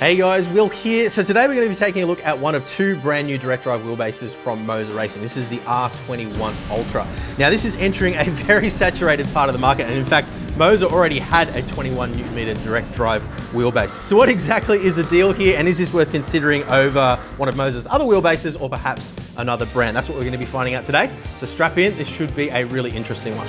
Hey guys, Will here. So today we're going to be taking a look at one of two brand new direct drive wheelbases from MOZA Racing. This is the R21 Ultra. Now this is entering a very saturated part of the market, and in fact, MOZA already had a 21 Newton meter direct drive wheelbase. So what exactly is the deal here, and is this worth considering over one of MOZA's other wheelbases or perhaps another brand? That's what we're going to be finding out today. So strap in, this should be a really interesting one.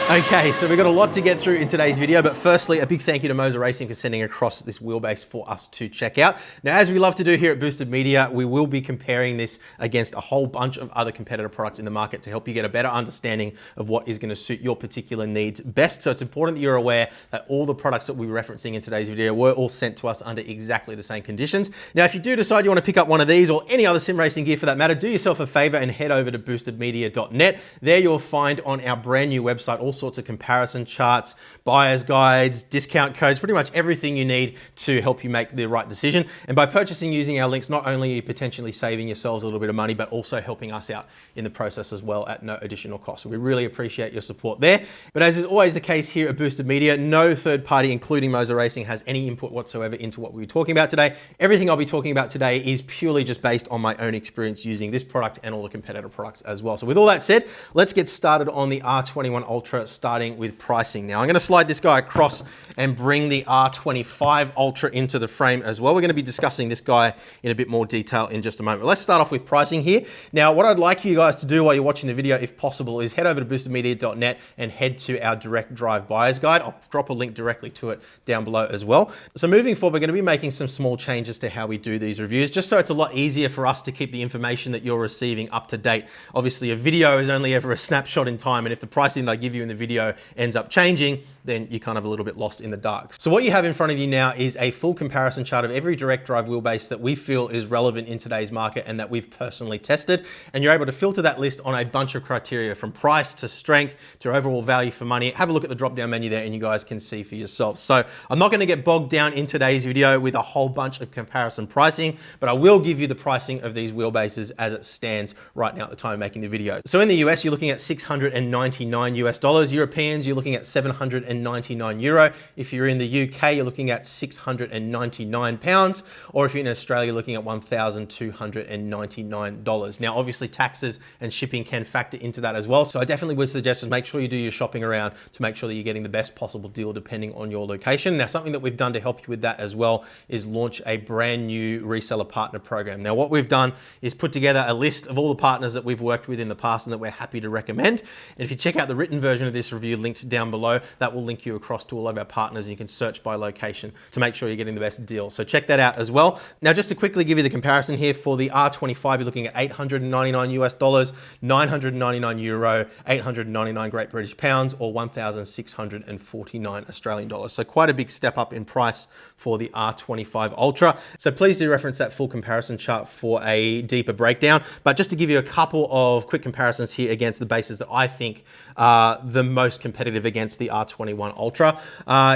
Okay, so we've got a lot to get through in today's video, but firstly, a big thank you to MOZA Racing for sending across this wheelbase for us to check out. Now, as we love to do here at Boosted Media, we will be comparing this against a whole bunch of other competitor products in the market to help you get a better understanding of what is going to suit your particular needs best. So it's important that you're aware that all the products that we're referencing in today's video were all sent to us under exactly the same conditions. Now, if you do decide you want to pick up one of these or any other sim racing gear for that matter, do yourself a favor and head over to boostedmedia.net. There you'll find on our brand new website all sorts of comparison charts, buyer's guides, discount codes, pretty much everything you need to help you make the right decision. And by purchasing using our links, not only are you potentially saving yourselves a little bit of money, but also helping us out in the process as well at no additional cost. So we really appreciate your support there. But as is always the case here at Boosted Media, no third party, including MOZA Racing, has any input whatsoever into what we're talking about today. Everything I'll be talking about today is purely just based on my own experience using this product and all the competitor products as well. So with all that said, let's get started on the R21 Ultra, starting with pricing. Now I'm going to slide this guy across and bring the R25 Ultra into the frame as well. We're going to be discussing this guy in a bit more detail in just a moment. Let's start off with pricing here. Now what I'd like you guys to do while you're watching the video, if possible, is head over to boostedmedia.net and head to our direct drive buyer's guide. I'll drop a link directly to it down below as well. So moving forward, we're going to be making some small changes to how we do these reviews, just so it's a lot easier for us to keep the information that you're receiving up to date. Obviously a video is only ever a snapshot in time, and if the pricing that I give you in the video ends up changing, then you're kind of a little bit lost in the dark. So what you have in front of you now is a full comparison chart of every direct drive wheelbase that we feel is relevant in today's market and that we've personally tested. And you're able to filter that list on a bunch of criteria, from price to strength to overall value for money. Have a look at the drop down menu there and you guys can see for yourselves. So I'm not going to get bogged down in today's video with a whole bunch of comparison pricing, but I will give you the pricing of these wheelbases as it stands right now at the time of making the video. So in the US, you're looking at $699 US. Europeans, you're looking at 799 euro. If you're in the UK, you're looking at 699 pounds, or if you're in Australia, you're looking at $1,299. Now, obviously taxes and shipping can factor into that as well. So I definitely would suggest just make sure you do your shopping around to make sure that you're getting the best possible deal depending on your location. Now, something that we've done to help you with that as well is launch a brand new reseller partner program. Now, what we've done is put together a list of all the partners that we've worked with in the past and that we're happy to recommend. And if you check out the written version of this review linked down below, that will link you across to all of our partners, and you can search by location to make sure you're getting the best deal. So check that out as well. Now, just to quickly give you the comparison here, for the R25, you're looking at 899 US dollars, 999 euro, 899 Great British pounds, or 1,649 Australian dollars. So quite a big step up in price for the R25 Ultra. So please do reference that full comparison chart for a deeper breakdown. But just to give you a couple of quick comparisons here against the bases that I think are the most competitive against the R21 Ultra.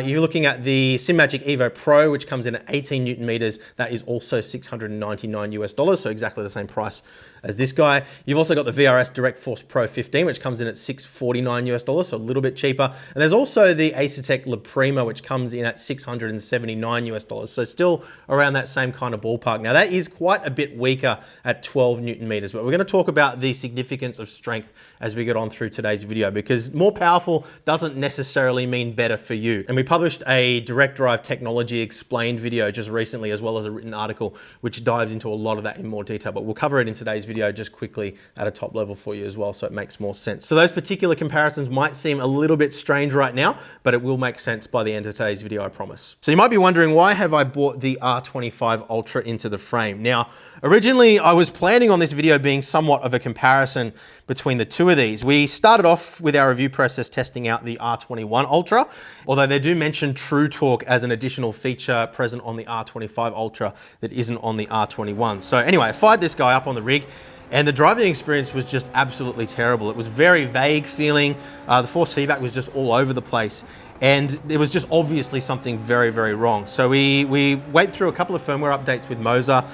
You're looking at the SimMagic Evo Pro, which comes in at 18 Newton meters. That is also 699 US dollars, so exactly the same price as this guy. You've also got the VRS Direct Force Pro 15, which comes in at 649 US dollars, so a little bit cheaper. And there's also the Acertec La Prima, which comes in at 679 US dollars, so still around that same kind of ballpark. Now that is quite a bit weaker at 12 Newton meters, but we're going to talk about the significance of strength as we get on through today's video, because more powerful doesn't necessarily mean better for you. And we published a direct drive technology explained video just recently, as well as a written article, which dives into a lot of that in more detail, but we'll cover it in today's video just quickly at a top level for you as well, so it makes more sense. So those particular comparisons might seem a little bit strange right now, but it will make sense by the end of today's video, I promise. So you might be wondering, why have I brought the R25 Ultra into the frame? Now, originally I was planning on this video being somewhat of a comparison between the two of these. We started off with our review process testing out the R21 Ultra, although they do mention True Torque as an additional feature present on the R25 Ultra that isn't on the R21. So anyway, I fired this guy up on the rig, And the driving experience was just absolutely terrible. It was very vague feeling. The force feedback was just all over the place. And there was just obviously something very, very wrong. So we went through a couple of firmware updates with MOZA,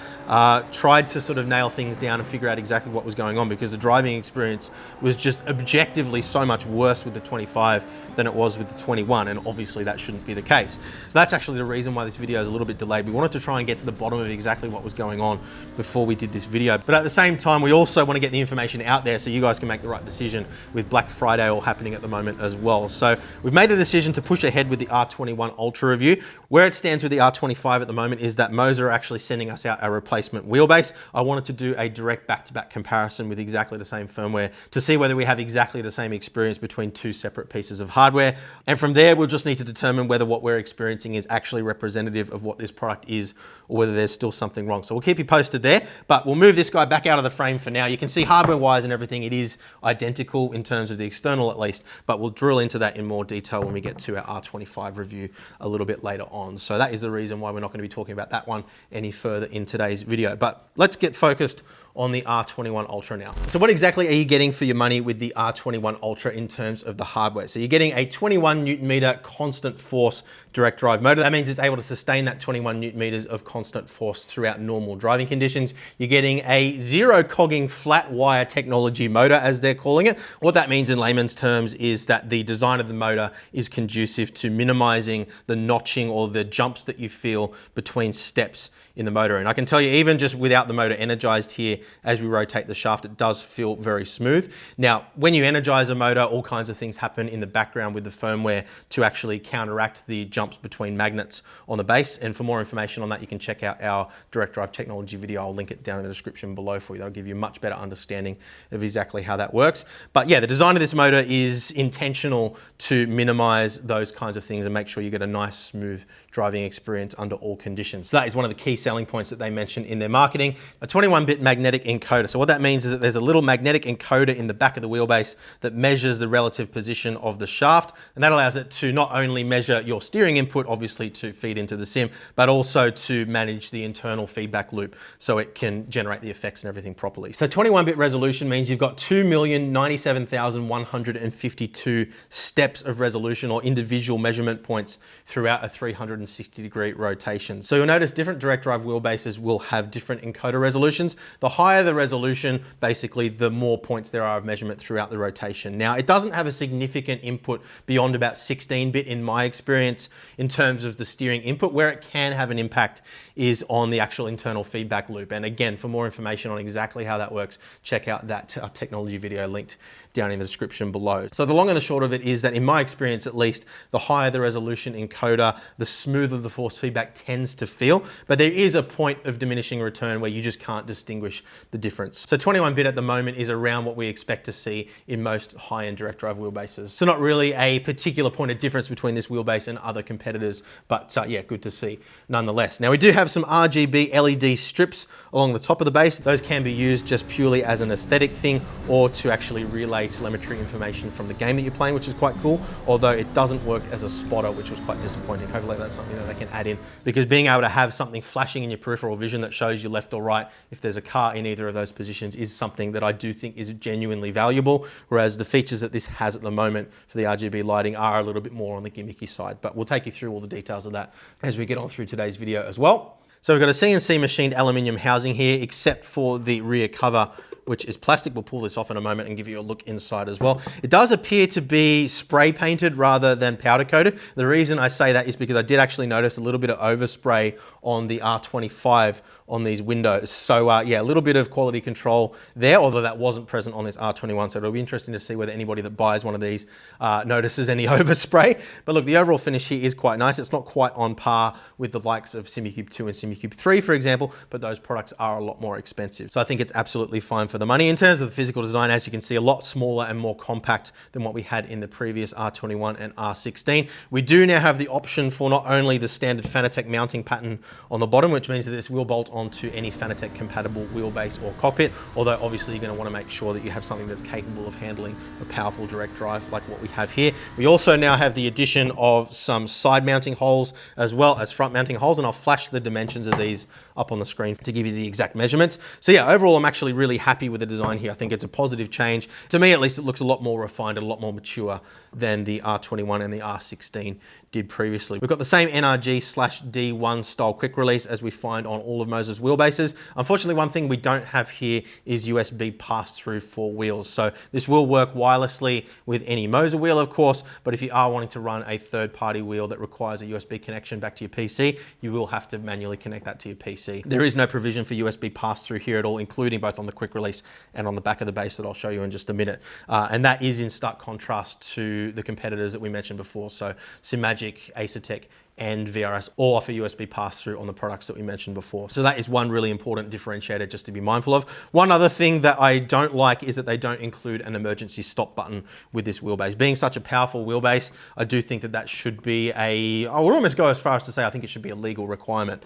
tried to sort of nail things down and figure out exactly what was going on, because the driving experience was just objectively so much worse with the 25 than it was with the 21, and obviously that shouldn't be the case. So that's actually the reason why this video is a little bit delayed. We wanted to try and get to the bottom of exactly what was going on before we did this video. But at the same time, we also want to get the information out there so you guys can make the right decision, with Black Friday all happening at the moment as well. So we've made the decision to push ahead with the R21 Ultra review. Where it stands with the R25 at the moment is that MOZA are actually sending us out a replacement wheelbase. I wanted to do a direct back-to-back comparison with exactly the same firmware to see whether we have exactly the same experience between two separate pieces of hardware. And from there, we'll just need to determine whether what we're experiencing is actually representative of what this product is, or whether there's still something wrong. So we'll keep you posted there, but we'll move this guy back out of the frame for now. You can see hardware-wise and everything, it is identical in terms of the external at least, but we'll drill into that in more detail when we get to our R25 review a little bit later on. So that is the reason why we're not going to be talking about that one any further in today's video. But let's get focused on the R21 Ultra now. So what exactly are you getting for your money with the R21 Ultra in terms of the hardware? So you're getting a 21 Newton meter constant force direct drive motor. That means it's able to sustain that 21 Newton meters of constant force throughout normal driving conditions. You're getting a zero cogging flat wire technology motor, as they're calling it. What that means in layman's terms is that the design of the motor is conducive to minimizing the notching or the jumps that you feel between steps in the motor. And I can tell you, even just without the motor energized here, as we rotate the shaft, it does feel very smooth. Now, when you energize a motor, all kinds of things happen in the background with the firmware to actually counteract the jumps between magnets on the base. And for more information on that, you can check out our direct drive technology video. I'll link it down in the description below for you. That'll give you a much better understanding of exactly how that works. But yeah, the design of this motor is intentional to minimize those kinds of things and make sure you get a nice, smooth driving experience under all conditions. So that is one of the key selling points that they mention in their marketing. A 21-bit magnetic encoder. So what that means is that there's a little magnetic encoder in the back of the wheelbase that measures the relative position of the shaft, and that allows it to not only measure your steering input, obviously to feed into the sim, but also to manage the internal feedback loop so it can generate the effects and everything properly. So 21-bit resolution means you've got 2,097,152 steps of resolution, or individual measurement points, throughout a 360-degree rotation. So you'll notice different direct drive wheelbases will have different encoder resolutions. The higher the resolution, basically, the more points there are of measurement throughout the rotation. Now, it doesn't have a significant input beyond about 16-bit in my experience in terms of the steering input. Where it can have an impact is on the actual internal feedback loop. And again, for more information on exactly how that works, check out that technology video linked down in the description below. So the long and the short of it is that, in my experience at least, the higher the resolution encoder, the smoother the force feedback tends to feel. But there is a point of diminishing return where you just can't distinguish the difference. So 21-bit at the moment is around what we expect to see in most high-end direct drive wheelbases. So not really a particular point of difference between this wheelbase and other competitors, but yeah, good to see nonetheless. Now, we do have some RGB LED strips along the top of the base. Those can be used just purely as an aesthetic thing, or to actually relay telemetry information from the game that you're playing, which is quite cool, although it doesn't work as a spotter, which was quite disappointing. Hopefully that's something that they can add in, because being able to have something flashing in your peripheral vision that shows you left or right if there's a car in either of those positions is something that I do think is genuinely valuable, whereas the features that this has at the moment for the RGB lighting are a little bit more on the gimmicky side. But we'll take you through all the details of that as we get on through today's video as well. So we've got a CNC machined aluminium housing here, except for the rear cover, which is plastic. We'll pull this off in a moment and give you a look inside as well. It does appear to be spray painted rather than powder coated. The reason I say that is because I did actually notice a little bit of overspray on the R25 on these windows. So yeah, a little bit of quality control there, although that wasn't present on this R21. So it'll be interesting to see whether anybody that buys one of these notices any overspray. But look, the overall finish here is quite nice. It's not quite on par with the likes of SimuCube 2 and SimuCube 3, for example, but those products are a lot more expensive. So I think it's absolutely fine for the money. In terms of the physical design, as you can see, a lot smaller and more compact than what we had in the previous R21 and R16. We do now have the option for not only the standard Fanatec mounting pattern on the bottom, which means that this will bolt onto any Fanatec compatible wheelbase or cockpit, although obviously you're going to want to make sure that you have something that's capable of handling a powerful direct drive like what we have here. We also now have the addition of some side mounting holes as well as front mounting holes, and I'll flash the dimensions of these up on the screen to give you the exact measurements. So yeah, overall, I'm actually really happy with the design here. I think it's a positive change. To me, at least, it looks a lot more refined and a lot more mature than the R21 and the R16 did previously. We've got the same NRG/D1 style quick release as we find on all of MOZA's wheelbases. Unfortunately, one thing we don't have here is USB pass-through for wheels. So this will work wirelessly with any MOZA wheel, of course, but if you are wanting to run a third-party wheel that requires a USB connection back to your PC, you will have to manually connect that to your PC. There is no provision for USB pass-through here at all, including both on the quick release and on the back of the base that I'll show you in just a minute. And that is in stark contrast to the competitors that we mentioned before. So Simagic, Acertech, and VRS all offer USB pass-through on the products that we mentioned before. So that is one really important differentiator just to be mindful of. One other thing that I don't like is that they don't include an emergency stop button with this wheelbase. Being such a powerful wheelbase, I do think that that should be I would almost go as far as to say I think it should be a legal requirement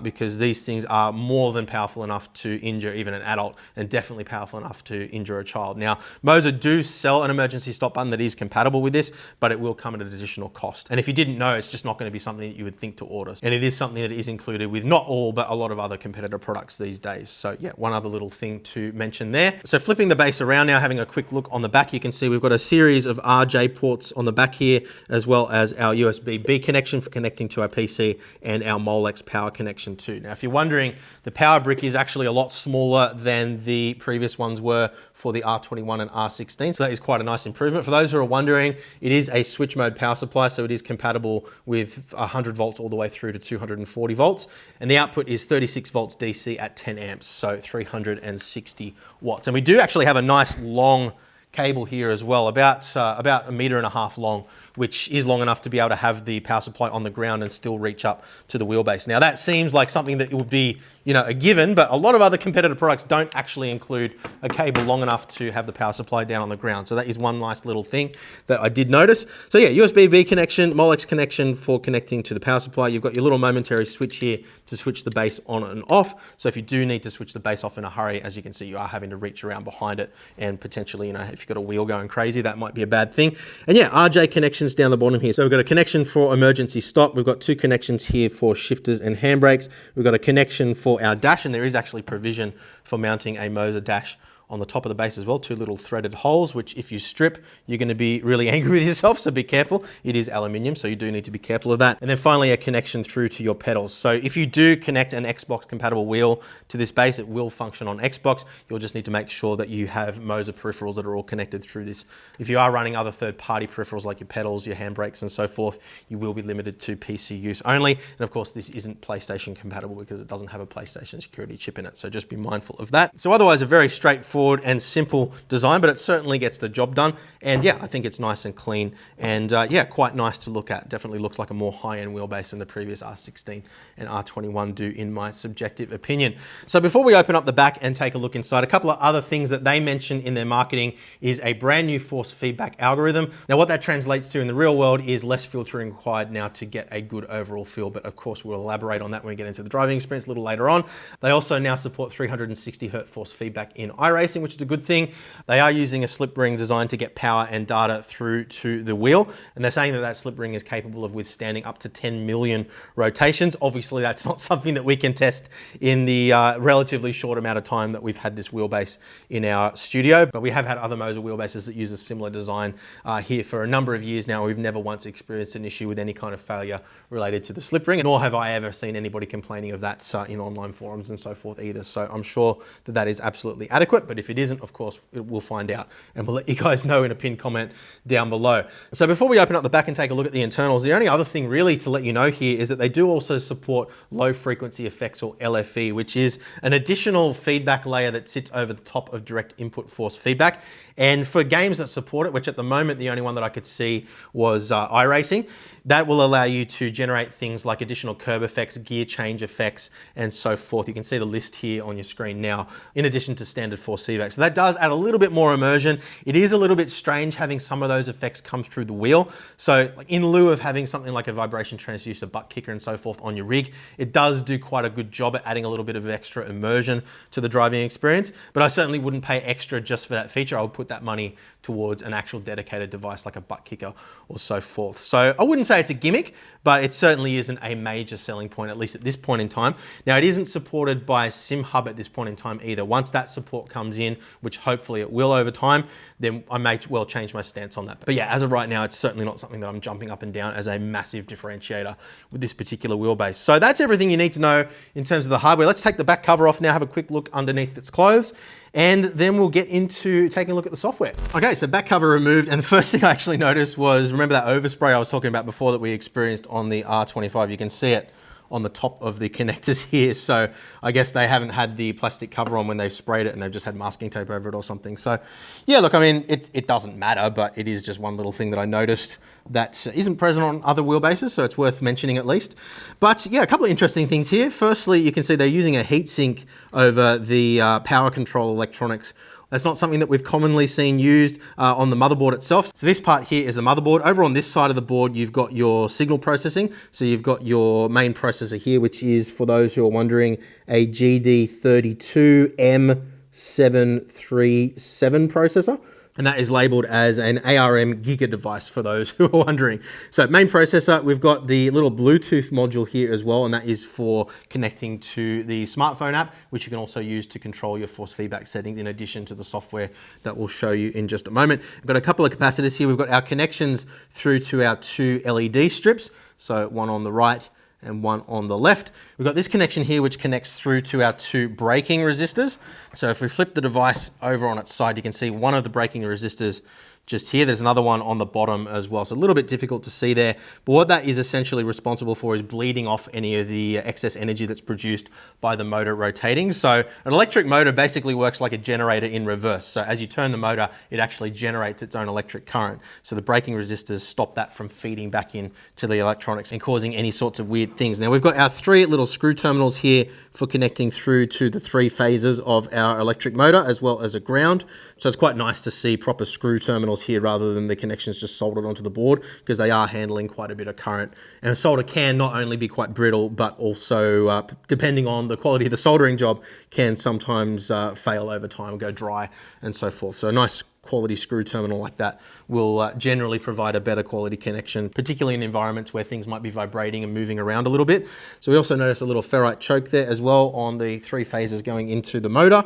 because these things are more than powerful enough to injure even an adult and definitely powerful enough to injure a child. Now, MOZA do sell an emergency stop button that is compatible with this, but it will come at an additional cost. And if you didn't know, it's just not going to be something that you would think to order. And it is something that is included with not all, but a lot of other competitor products these days. So yeah, one other little thing to mention there. So flipping the base around now, having a quick look on the back, you can see we've got a series of RJ ports on the back here, as well as our USB-B connection for connecting to our PC and our Molex power connection too. Now, if you're wondering, the power brick is actually a lot smaller than the previous ones were for the R21 and R16. So that is quite a nice improvement. For those who are wondering, it is a switch mode power supply. So it is compatible with 100 volts all the way through to 240 volts. And the output is 36 volts DC at 10 amps. So 360 watts. And we do actually have a nice long cable here as well, about 1.5 meters long, which is long enough to be able to have the power supply on the ground and still reach up to the wheelbase. Now that seems like something that would be, a given, but a lot of other competitive products don't actually include a cable long enough to have the power supply down on the ground. So that is one nice little thing that I did notice. So yeah, USB-B connection, Molex connection for connecting to the power supply. You've got your little momentary switch here to switch the base on and off. So if you do need to switch the base off in a hurry, as you can see, you are having to reach around behind it and potentially, if you've got a wheel going crazy, that might be a bad thing. And yeah, RJ connections down the bottom here. So we've got a connection for emergency stop. We've got two connections here for shifters and handbrakes. We've got a connection for our dash, and there is actually provision for mounting a MOZA dash on the top of the base as well, two little threaded holes, which if you strip, you're going to be really angry with yourself, so be careful. It is aluminium, so you do need to be careful of that. And then finally, a connection through to your pedals. So if you do connect an Xbox compatible wheel to this base, it will function on Xbox. You'll just need to make sure that you have MOZA peripherals that are all connected through this. If you are running other third-party peripherals like your pedals, your handbrakes, and so forth, you will be limited to PC use only. And of course, this isn't PlayStation compatible because it doesn't have a PlayStation security chip in it. So just be mindful of that. So otherwise, a very straightforward and simple design, but it certainly gets the job done. And yeah, I think it's nice and clean and yeah, quite nice to look at. Definitely looks like a more high-end wheelbase than the previous R16 and R21 do in my subjective opinion. So before we open up the back and take a look inside, a couple of other things that they mention in their marketing is a brand new force feedback algorithm. Now what that translates to in the real world is less filtering required now to get a good overall feel, but of course we'll elaborate on that when we get into the driving experience a little later on. They also now support 360 Hz force feedback in iRacing, which is a good thing. They are using a slip ring designed to get power and data through to the wheel, and they're saying that that slip ring is capable of withstanding up to 10 million rotations. Obviously that's not something that we can test in the relatively short amount of time that we've had this wheelbase in our studio, but we have had other MOZA wheelbases that use a similar design here for a number of years now. We've never once experienced an issue with any kind of failure related to the slip ring, nor have I ever seen anybody complaining of that in online forums and so forth either. So I'm sure that that is absolutely adequate, but if it isn't, of course, we'll find out and we'll let you guys know in a pinned comment down below. So before we open up the back and take a look at the internals, the only other thing really to let you know here is that they do also support low frequency effects, or LFE, which is an additional feedback layer that sits over the top of direct input force feedback. And for games that support it, which at the moment the only one that I could see was iRacing, that will allow you to generate things like additional curb effects, gear change effects, and so forth. You can see the list here on your screen now, in addition to standard force feedback. So that does add a little bit more immersion. It is a little bit strange having some of those effects come through the wheel. So like in lieu of having something like a vibration transducer, butt kicker, and so forth on your rig, it does do quite a good job at adding a little bit of extra immersion to the driving experience. But I certainly wouldn't pay extra just for that feature. I would put that money towards an actual dedicated device like a butt kicker or so forth. So I wouldn't say say it's a gimmick, but it certainly isn't a major selling point, at least at this point in time. Now, it isn't supported by SimHub at this point in time either. Once that support comes in, which hopefully it will over time, then I may well change my stance on that. But yeah, as of right now, it's certainly not something that I'm jumping up and down as a massive differentiator with this particular wheelbase. So that's everything you need to know in terms of the hardware. Let's take the back cover off now, have a quick look underneath its clothes, and then we'll get into taking a look at the software. Okay, so back cover removed, and the first thing I actually noticed was, remember that overspray I was talking about before that we experienced on the R25? You can see it on the top of the connectors here. So I guess they haven't had the plastic cover on when they've sprayed it and they've just had masking tape over it or something. So yeah, look, I mean, it doesn't matter, but it is just one little thing that I noticed that isn't present on other wheelbases, so it's worth mentioning at least. But yeah, a couple of interesting things here. Firstly, you can see they're using a heatsink over the power control electronics. That's not something that we've commonly seen used on the motherboard itself. So this part here is the motherboard. Over on this side of the board, you've got your signal processing. So you've got your main processor here, which is, for those who are wondering, a GD32M737 processor. And that is labeled as an ARM Giga device for those who are wondering. So main processor, we've got the little Bluetooth module here as well, and that is for connecting to the smartphone app, which you can also use to control your force feedback settings in addition to the software that we'll show you in just a moment. We've got a couple of capacitors here. We've got our connections through to our two LED strips. So one on the right and one on the left. We've got this connection here which connects through to our two braking resistors. So if we flip the device over on its side, you can see one of the braking resistors just here. There's another one on the bottom as well. So a little bit difficult to see there, but what that is essentially responsible for is bleeding off any of the excess energy that's produced by the motor rotating. So an electric motor basically works like a generator in reverse. So as you turn the motor, it actually generates its own electric current. So the braking resistors stop that from feeding back in to the electronics and causing any sorts of weird things. Now we've got our three little screw terminals here for connecting through to the three phases of our electric motor, as well as a ground. So it's quite nice to see proper screw terminals here rather than the connections just soldered onto the board, because they are handling quite a bit of current. And a solder can not only be quite brittle, but also, depending on the quality of the soldering job, can sometimes fail over time, go dry and so forth. So a nice quality screw terminal like that will generally provide a better quality connection, particularly in environments where things might be vibrating and moving around a little bit. So we also notice a little ferrite choke there as well on the three phases going into the motor.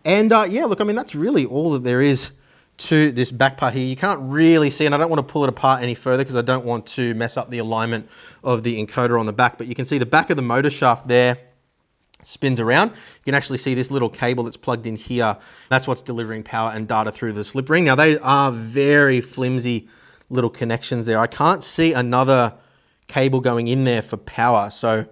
And yeah, look, I mean, that's really all that there is to this back part here. You can't really see, and I don't want to pull it apart any further because I don't want to mess up the alignment of the encoder on the back, but you can see the back of the motor shaft there spins around. You can actually see this little cable that's plugged in here. That's what's delivering power and data through the slip ring. Now they are very flimsy little connections there. I can't see another cable going in there for power. So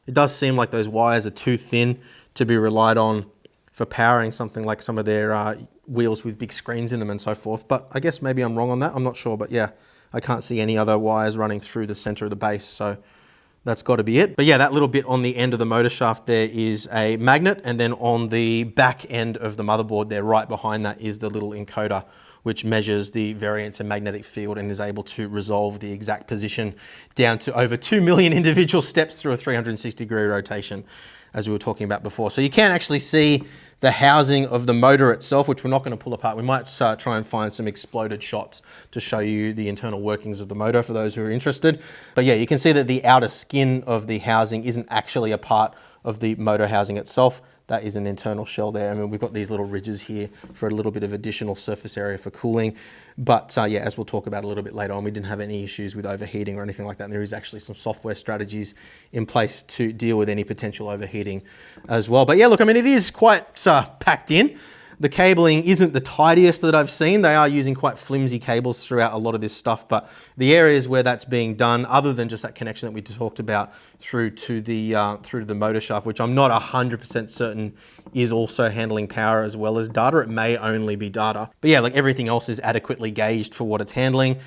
it does seem like those wires are too thin to be relied on for powering something like some of their wheels with big screens in them and so forth. But I guess maybe I'm wrong on that. I'm not sure, but yeah, I can't see any other wires running through the center of the base. So that's got to be it. But yeah, that little bit on the end of the motor shaft there is a magnet. And then on the back end of the motherboard there, right behind that, is the little encoder, which measures the variance in magnetic field and is able to resolve the exact position down to over 2 million individual steps through a 360-degree rotation, as we were talking about before. So you can actually see the housing of the motor itself, which we're not going to pull apart. We might try and find some exploded shots to show you the internal workings of the motor for those who are interested. But yeah, you can see that the outer skin of the housing isn't actually a part of the motor housing itself. That is an internal shell there. I mean, we've got these little ridges here for a little bit of additional surface area for cooling. But yeah, as we'll talk about a little bit later on, we didn't have any issues with overheating or anything like that. And there is actually some software strategies in place to deal with any potential overheating as well. But yeah, look, I mean, it is quite packed in. The cabling isn't the tidiest that I've seen. They are using quite flimsy cables throughout a lot of this stuff, but the areas where that's being done, other than just that connection that we talked about through to the motor shaft, which I'm not 100% certain is also handling power as well as data. It may only be data. But yeah, like everything else is adequately gauged for what it's handling.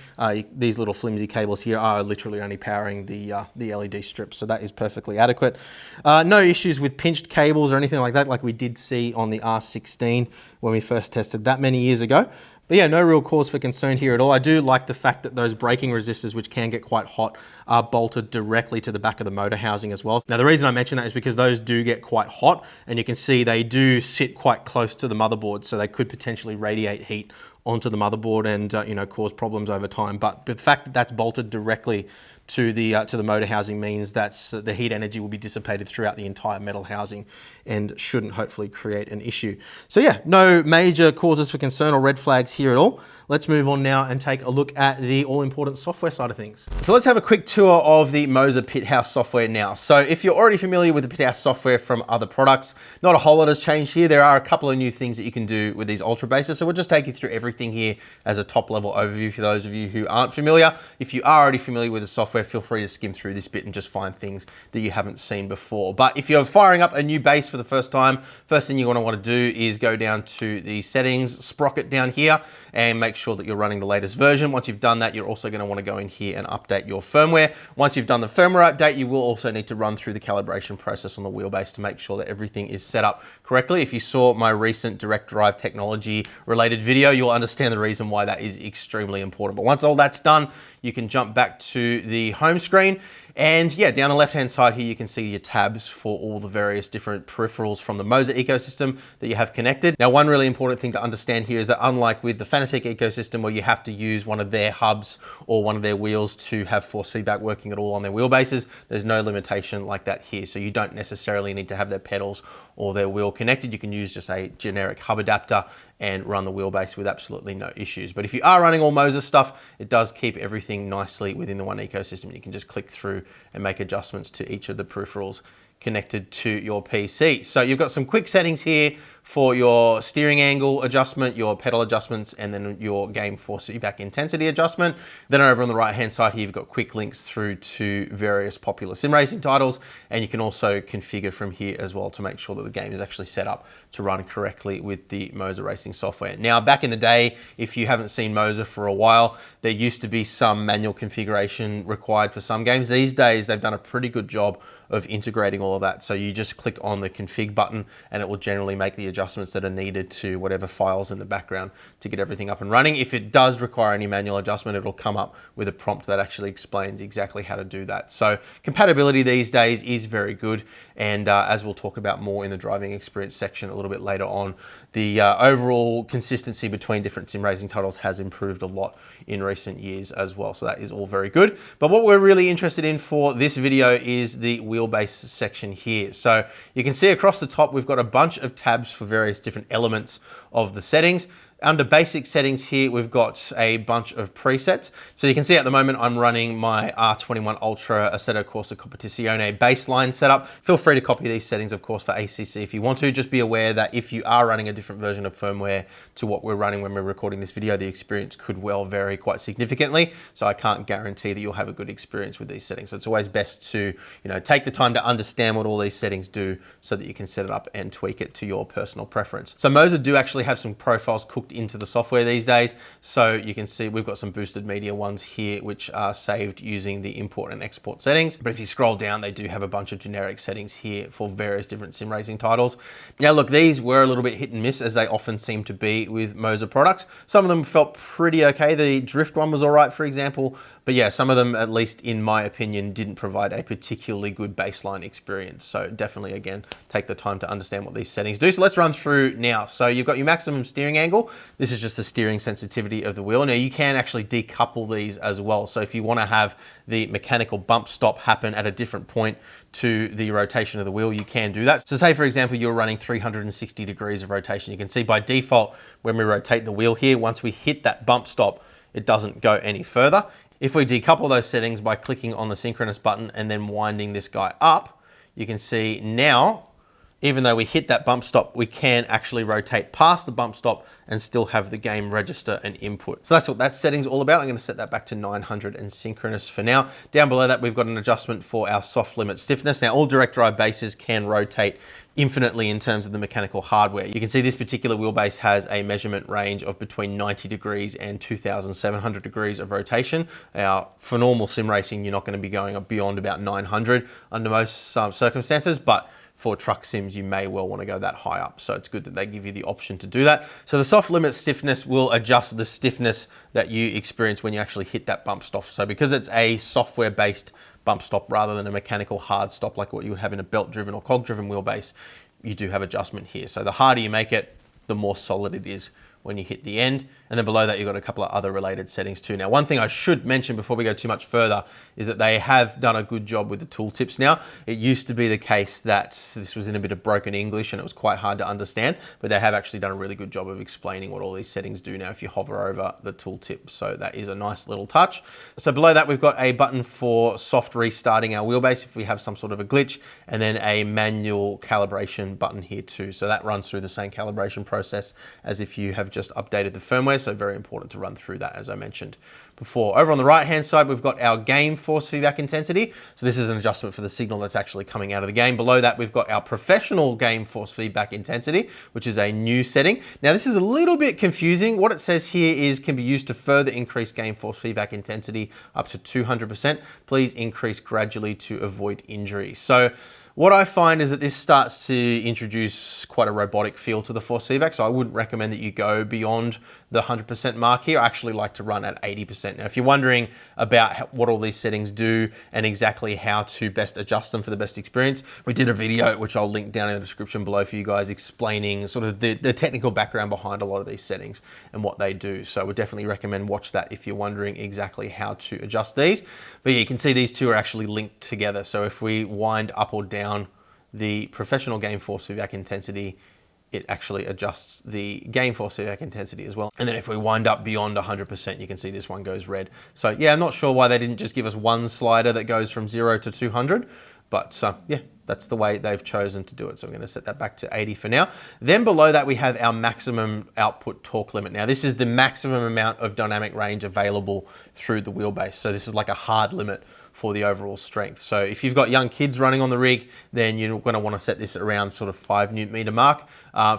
These little flimsy cables here are literally only powering the LED strips, so that is perfectly adequate. No issues with pinched cables or anything like that, like we did see on the R16 when we first tested that many years ago. But yeah, no real cause for concern here at all. I do like the fact that those braking resistors, which can get quite hot, are bolted directly to the back of the motor housing as well. Now, the reason I mention that is because those do get quite hot, and you can see they do sit quite close to the motherboard, so they could potentially radiate heat onto the motherboard and you know, cause problems over time. But the fact that that's bolted directly to the motor housing means that the heat energy will be dissipated throughout the entire metal housing and shouldn't hopefully create an issue. So yeah, no major causes for concern or red flags here at all. Let's move on now and take a look at the all-important software side of things. So let's have a quick tour of the MOZA Pithouse software now. So if you're already familiar with the Pithouse software from other products, not a whole lot has changed here. There are a couple of new things that you can do with these Ultra bases. So we'll just take you through everything here as a top-level overview for those of you who aren't familiar. If you are already familiar with the software, feel free to skim through this bit and just find things that you haven't seen before. But if you're firing up a new base for the first time, first thing you're going to want to do is go down to the settings sprocket down here and make sure that you're running the latest version. Once you've done that, you're also going to want to go in here and update your firmware. Once you've done the firmware update, you will also need to run through the calibration process on the wheelbase to make sure that everything is set up correctly. If you saw my recent direct drive technology related video, you'll understand the reason why that is extremely important. But once all that's done, you can jump back to the home screen. And yeah, down the left-hand side here, you can see your tabs for all the various different peripherals from the MOZA ecosystem that you have connected. Now, one really important thing to understand here is that unlike with the Fanatec ecosystem where you have to use one of their hubs or one of their wheels to have force feedback working at all on their wheelbases, there's no limitation like that here. So you don't necessarily need to have their pedals or their wheel connected. You can use just a generic hub adapter and run the wheelbase with absolutely no issues. But if you are running all MOZA stuff, it does keep everything nicely within the one ecosystem. You can just click through and make adjustments to each of the peripherals connected to your PC. So you've got some quick settings here for your steering angle adjustment, your pedal adjustments, and then your game force feedback intensity adjustment. Then over on the right-hand side here, you've got quick links through to various popular sim racing titles, and you can also configure from here as well to make sure that the game is actually set up to run correctly with the MOZA racing software. Now, back in the day, if you haven't seen MOZA for a while, there used to be some manual configuration required for some games. These days, they've done a pretty good job of integrating all of that. So you just click on the config button and it will generally make the adjustments that are needed to whatever files in the background to get everything up and running. If it does require any manual adjustment, it'll come up with a prompt that actually explains exactly how to do that. So compatibility these days is very good. And as we'll talk about more in the driving experience section a little bit later on, the overall consistency between different sim racing titles has improved a lot in recent years as well. So that is all very good. But what we're really interested in for this video is the wheelbase section here. So you can see across the top, we've got a bunch of tabs for various different elements of the settings. Under basic settings here, we've got a bunch of presets. So you can see at the moment, I'm running my R21 Ultra Assetto Corsa Competizione baseline setup. Feel free to copy these settings, of course, for ACC if you want to. Just be aware that if you are running a different version of firmware to what we're running when we're recording this video, the experience could well vary quite significantly. So I can't guarantee that you'll have a good experience with these settings. So it's always best to, take the time to understand what all these settings do so that you can set it up and tweak it to your personal preference. So MOZA do actually have some profiles cooked into the software these days. So you can see we've got some boosted media ones here, which are saved using the import and export settings. But if you scroll down, they do have a bunch of generic settings here for various different sim racing titles. Now, look, these were a little bit hit and miss, as they often seem to be with MOZA products. Some of them felt pretty okay. The drift one was all right, for example. But yeah, some of them, at least in my opinion, didn't provide a particularly good baseline experience. So definitely, again, take the time to understand what these settings do. So let's run through now. So you've got your maximum steering angle. This is just the steering sensitivity of the wheel. Now you can actually decouple these as well. So if you want to have the mechanical bump stop happen at a different point to the rotation of the wheel, you can do that. So say, for example, you're running 360 degrees of rotation. You can see by default, when we rotate the wheel here, once we hit that bump stop, it doesn't go any further. If we decouple those settings by clicking on the synchronous button and then winding this guy up, you can see now, even though we hit that bump stop, we can actually rotate past the bump stop and still have the game register an input. So that's what that setting's all about. I'm going to set that back to 900 and synchronous for now. Down below that, we've got an adjustment for our soft limit stiffness. Now, all direct drive bases can rotate infinitely in terms of the mechanical hardware. You can see this particular wheelbase has a measurement range of between 90 degrees and 2,700 degrees of rotation. Now, for normal sim racing, you're not going to be going beyond about 900 under most circumstances, but for truck sims, you may well want to go that high up. So it's good that they give you the option to do that. So the soft limit stiffness will adjust the stiffness that you experience when you actually hit that bump stop. So because it's a software-based bump stop rather than a mechanical hard stop like what you would have in a belt-driven or cog-driven wheelbase, you do have adjustment here. So the harder you make it, the more solid it is when you hit the end. And then below that, you've got a couple of other related settings too. Now, one thing I should mention before we go too much further is that they have done a good job with the tooltips now. It used to be the case that this was in a bit of broken English and it was quite hard to understand, but they have actually done a really good job of explaining what all these settings do now if you hover over the tooltip. So that is a nice little touch. So below that, we've got a button for soft restarting our wheelbase if we have some sort of a glitch, and then a manual calibration button here too. So that runs through the same calibration process as if you have just updated the firmware. So very important to run through that, as I mentioned before. Over on the right-hand side, we've got our game force feedback intensity. So this is an adjustment for the signal that's actually coming out of the game. Below that, we've got our professional game force feedback intensity, which is a new setting. Now, this is a little bit confusing. What it says here is can be used to further increase game force feedback intensity up to 200%. Please increase gradually to avoid injury. So what I find is that this starts to introduce quite a robotic feel to the force feedback. So I wouldn't recommend that you go beyond the 100% mark here. I actually like to run at 80%. Now, if you're wondering about what all these settings do and exactly how to best adjust them for the best experience, we did a video, which I'll link down in the description below for you guys, explaining sort of the technical background behind a lot of these settings and what they do. So I would definitely recommend watch that if you're wondering exactly how to adjust these. But yeah, you can see these two are actually linked together. So if we wind up or down the professional game force feedback intensity, it actually adjusts the game force feedback intensity as well. And then if we wind up beyond 100%, you can see this one goes red. So yeah, I'm not sure why they didn't just give us one slider that goes from 0 to 200, but yeah, that's the way they've chosen to do it. So I'm going to set that back to 80 for now. Then below that, we have our maximum output torque limit. Now, this is the maximum amount of dynamic range available through the wheelbase. So this is like a hard limit for the overall strength. So if you've got young kids running on the rig, then you're going to want to set this around sort of 5 Newton meter mark.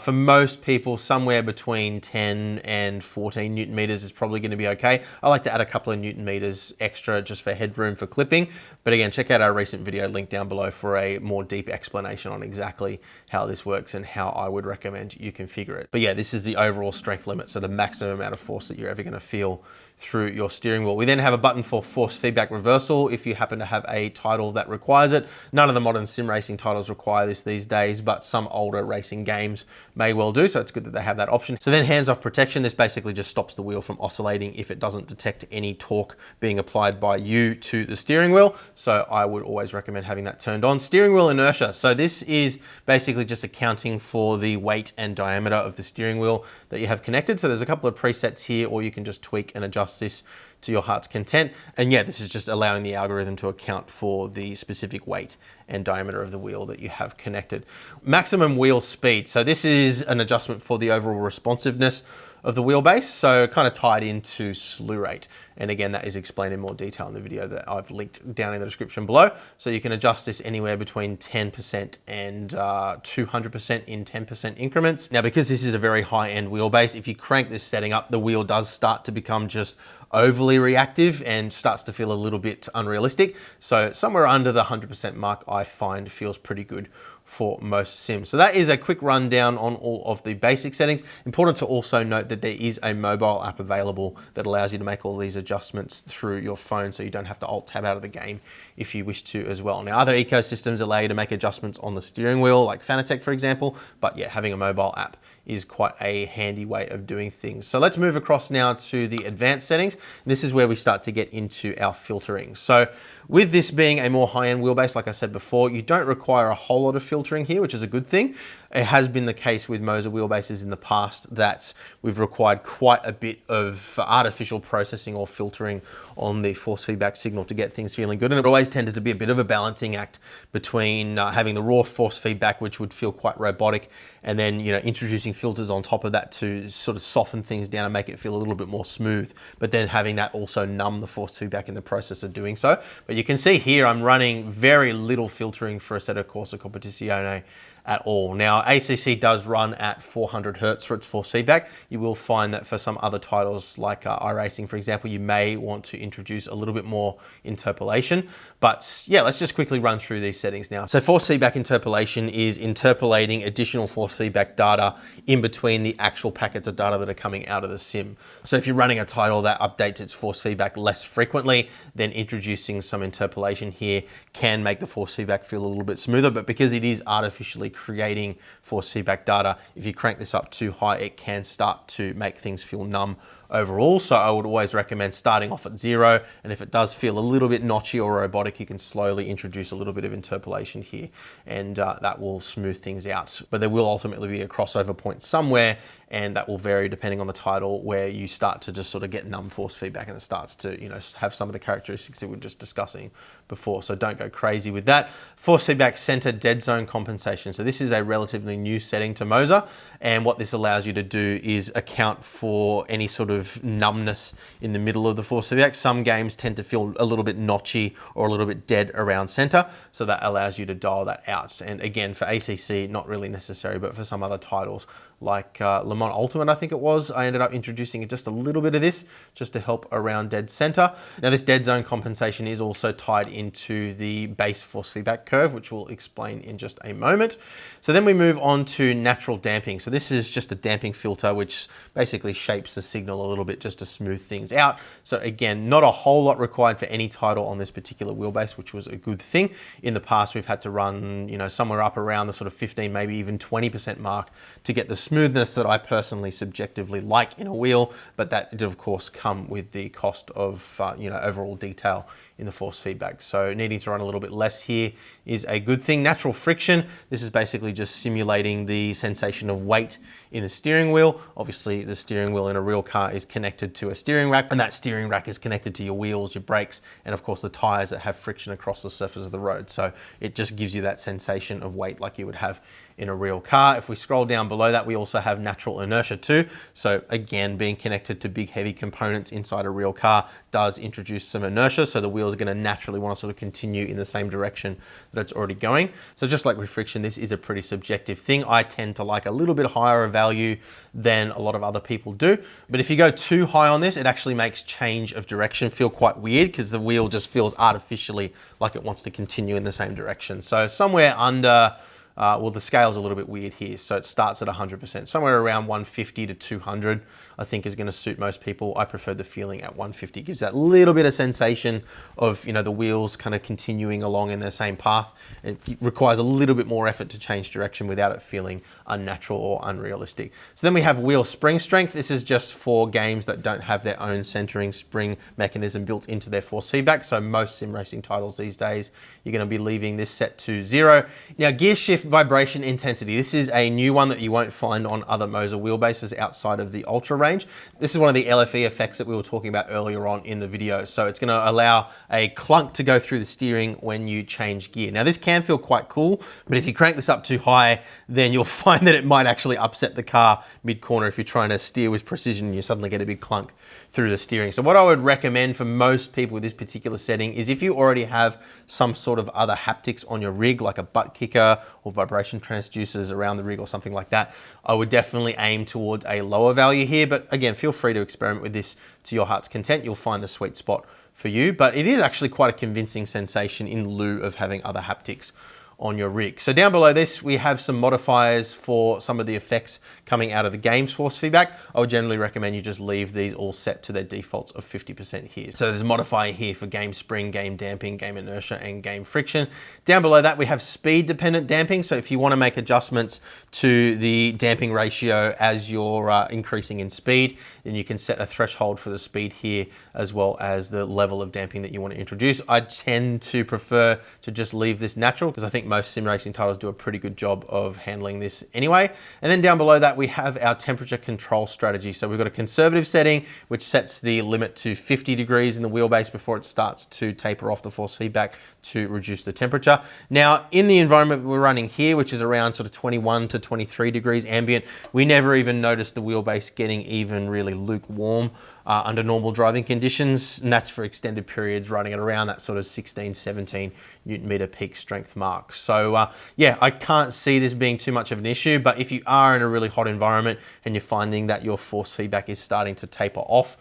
For most people, somewhere between 10 and 14 Newton meters is probably going to be okay. I like to add a couple of Newton meters extra just for headroom for clipping. But again, check out our recent video link down below for a more deep explanation on exactly how this works and how I would recommend you configure it. But yeah, this is the overall strength limit. So the maximum amount of force that you're ever going to feel through your steering wheel. We then have a button for force feedback reversal if you happen to have a title that requires it. None of the modern sim racing titles require this these days, but some older racing games may well do, so it's good that they have that option. So then hands-off protection, this basically just stops the wheel from oscillating if it doesn't detect any torque being applied by you to the steering wheel. So I would always recommend having that turned on. Steering wheel inertia. So this is basically just accounting for the weight and diameter of the steering wheel that you have connected. So there's a couple of presets here, or you can just tweak and adjust this to your heart's content. And yeah, this is just allowing the algorithm to account for the specific weight and diameter of the wheel that you have connected. Maximum wheel speed. So this is an adjustment for the overall responsiveness of the wheelbase, so kind of tied into slew rate. And again, that is explained in more detail in the video that I've linked down in the description below. So you can adjust this anywhere between 10% and 200% in 10% increments. Now, because this is a very high-end wheelbase, if you crank this setting up, the wheel does start to become just overly reactive and starts to feel a little bit unrealistic. So somewhere under the 100% mark, I find feels pretty good for most sims. So that is a quick rundown on all of the basic settings. Important to also note that there is a mobile app available that allows you to make all these adjustments through your phone, so you don't have to alt tab out of the game if you wish to as well. Now, other ecosystems allow you to make adjustments on the steering wheel, like Fanatec, for example, but yeah, having a mobile app is quite a handy way of doing things. So let's move across now to the advanced settings. This is where we start to get into our filtering. So with this being a more high-end wheelbase, like I said before, you don't require a whole lot of filtering here, which is a good thing. It has been the case with MOZA wheelbases in the past that we've required quite a bit of artificial processing or filtering on the force feedback signal to get things feeling good. And it always tended to be a bit of a balancing act between having the raw force feedback, which would feel quite robotic, and then introducing filters on top of that to sort of soften things down and make it feel a little bit more smooth, but then having that also numb the force feedback in the process of doing so. But you can see here I'm running very little filtering for Assetto Corsa Competizione at all. Now, ACC does run at 400 Hertz for its force feedback. You will find that for some other titles like iRacing, for example, you may want to introduce a little bit more interpolation. But yeah, let's just quickly run through these settings now. So force feedback interpolation is interpolating additional force feedback data in between the actual packets of data that are coming out of the sim. So if you're running a title that updates its force feedback less frequently, then introducing some interpolation here can make the force feedback feel a little bit smoother. But because it is artificially creating force feedback data. If you crank this up too high, it can start to make things feel numb overall. So I would always recommend starting off at 0. And if it does feel a little bit notchy or robotic, you can slowly introduce a little bit of interpolation here, and that will smooth things out. But there will ultimately be a crossover point somewhere, and that will vary depending on the title, where you start to just sort of get numb force feedback and it starts to, you know, have some of the characteristics that we were just discussing before. So don't go crazy with that. Force feedback center dead zone compensation. So this is a relatively new setting to MOZA, and what this allows you to do is account for any sort of numbness in the middle of the force feedback. Some games tend to feel a little bit notchy or a little bit dead around center, so that allows you to dial that out. And again, for ACC, not really necessary, but for some other titles like Le Mans Ultimate, I think it was, I ended up introducing just a little bit of this just to help around dead center. Now this dead zone compensation is also tied into the base force feedback curve, which we'll explain in just a moment. So then we move on to natural damping. So this is just a damping filter which basically shapes the signal a little bit just to smooth things out. So again, not a whole lot required for any title on this particular wheelbase, which was a good thing. In the past, we've had to run, you know, somewhere up around the sort of 15, maybe even 20% mark to get the smoothness that I personally subjectively like in a wheel, but that did of course come with the cost of you know, overall detail in the force feedback. So needing to run a little bit less here is a good thing. Natural friction, this is basically just simulating the sensation of weight in the steering wheel. Obviously the steering wheel in a real car is connected to a steering rack, and that steering rack is connected to your wheels, your brakes, and of course the tires that have friction across the surface of the road. So it just gives you that sensation of weight like you would have in a real car. If we scroll down below that, we also have natural inertia too. So again, being connected to big heavy components inside a real car does introduce some inertia. So the wheels are going to naturally want to sort of continue in the same direction that it's already going. So just like with friction, this is a pretty subjective thing. I tend to like a little bit higher a value than a lot of other people do. But if you go too high on this, it actually makes change of direction feel quite weird, because the wheel just feels artificially like it wants to continue in the same direction. So somewhere under well, the scale's a little bit weird here. So it starts at 100%. Somewhere around 150 to 200, I think, is going to suit most people. I prefer the feeling at 150. It gives that little bit of sensation of, you know, the wheels kind of continuing along in the same path. It requires a little bit more effort to change direction without it feeling unnatural or unrealistic. So then we have wheel spring strength. This is just for games that don't have their own centering spring mechanism built into their force feedback. So most sim racing titles these days, you're going to be leaving this set to 0. Now, gear shift vibration intensity. This is a new one that you won't find on other MOZA wheelbases outside of the Ultra range. This is one of the LFE effects that we were talking about earlier on in the video. So it's going to allow a clunk to go through the steering when you change gear. Now this can feel quite cool, but if you crank this up too high, then you'll find that it might actually upset the car mid-corner if you're trying to steer with precision and you suddenly get a big clunk through the steering. So what I would recommend for most people with this particular setting is, if you already have some sort of other haptics on your rig, like a butt kicker or vibration transducers around the rig or something like that, I would definitely aim towards a lower value here. But again, feel free to experiment with this to your heart's content. You'll find the sweet spot for you, but it is actually quite a convincing sensation in lieu of having other haptics on your rig. So down below this, we have some modifiers for some of the effects coming out of the game's force feedback. I would generally recommend you just leave these all set to their defaults of 50% here. So there's a modifier here for game spring, game damping, game inertia, and game friction. Down below that, we have speed dependent damping. So if you want to make adjustments to the damping ratio as you're increasing in speed, then you can set a threshold for the speed here, as well as the level of damping that you want to introduce. I tend to prefer to just leave this natural, because I think most sim racing titles do a pretty good job of handling this anyway. And then down below that, we have our temperature control strategy. So we've got a conservative setting, which sets the limit to 50 degrees in the wheelbase before it starts to taper off the force feedback to reduce the temperature. Now, in the environment we're running here, which is around sort of 21 to 23 degrees ambient, we never even noticed the wheelbase getting even really lukewarm under normal driving conditions, and that's for extended periods, running at around that sort of 16, 17 Newton meter peak strength mark. So yeah, I can't see this being too much of an issue, but if you are in a really hot environment and you're finding that your force feedback is starting to taper off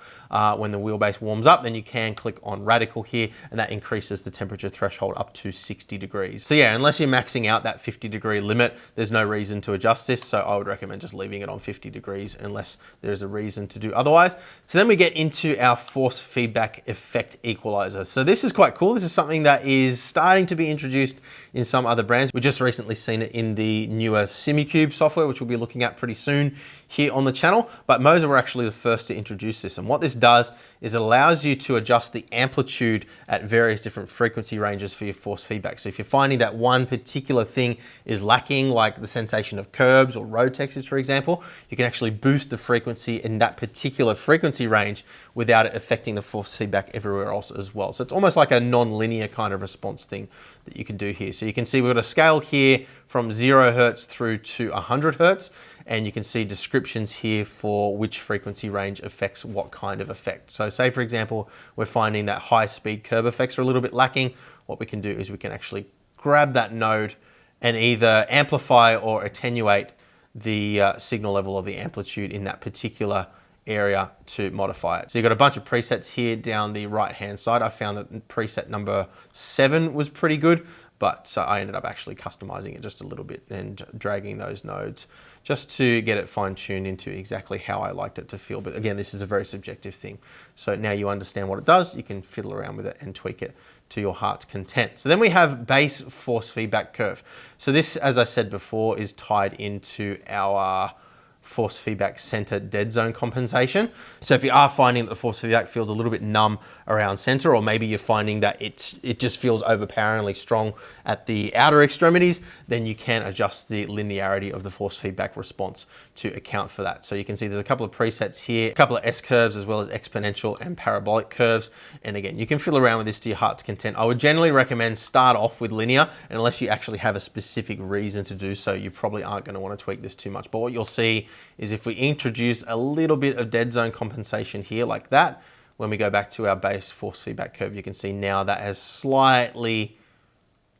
when the wheelbase warms up, then you can click on radical here, and that increases the temperature threshold up to 60 degrees. So yeah, unless you're maxing out that 50 degree limit, there's no reason to adjust this. So I would recommend just leaving it on 50 degrees unless there's a reason to do otherwise. So then we get into our force feedback effect equalizer. So this is quite cool. This is something that is starting to be introduced in some other brands. We just recently seen it in the newer SimiCube software, which we'll be looking at pretty soon here on the channel. But MOZA were actually the first to introduce this. And what this does is it allows you to adjust the amplitude at various different frequency ranges for your force feedback. So if you're finding that one particular thing is lacking, like the sensation of curbs or road textures, for example, you can actually boost the frequency in that particular frequency range without it affecting the force feedback everywhere else as well. So it's almost like a non-linear kind of response thing that you can do here. So you can see we've got a scale here from 0 Hertz through to 100 Hertz, and you can see descriptions here for which frequency range affects what kind of effect. So say, for example, we're finding that high speed curb effects are a little bit lacking. What we can do is we can actually grab that node and either amplify or attenuate the signal level or the amplitude in that particular area to modify it. So you've got a bunch of presets here down the right hand side. I found that preset number 7 was pretty good, but so I ended up actually customizing it just a little bit and dragging those nodes just to get it fine-tuned into exactly how I liked it to feel. But again, this is a very subjective thing. So now you understand what it does, you can fiddle around with it and tweak it to your heart's content. So then we have base force feedback curve. So this, as I said before, is tied into our force feedback center dead zone compensation. So if you are finding that the force feedback feels a little bit numb around center, or maybe you're finding that it just feels overpoweringly strong at the outer extremities, then you can adjust the linearity of the force feedback response to account for that. So you can see there's a couple of presets here, a couple of S curves as well as exponential and parabolic curves. And again, you can fiddle around with this to your heart's content. I would generally recommend start off with linear, and unless you actually have a specific reason to do so, you probably aren't going to want to tweak this too much. But what you'll see is if we introduce a little bit of dead zone compensation here like that, when we go back to our base force feedback curve, you can see now that has slightly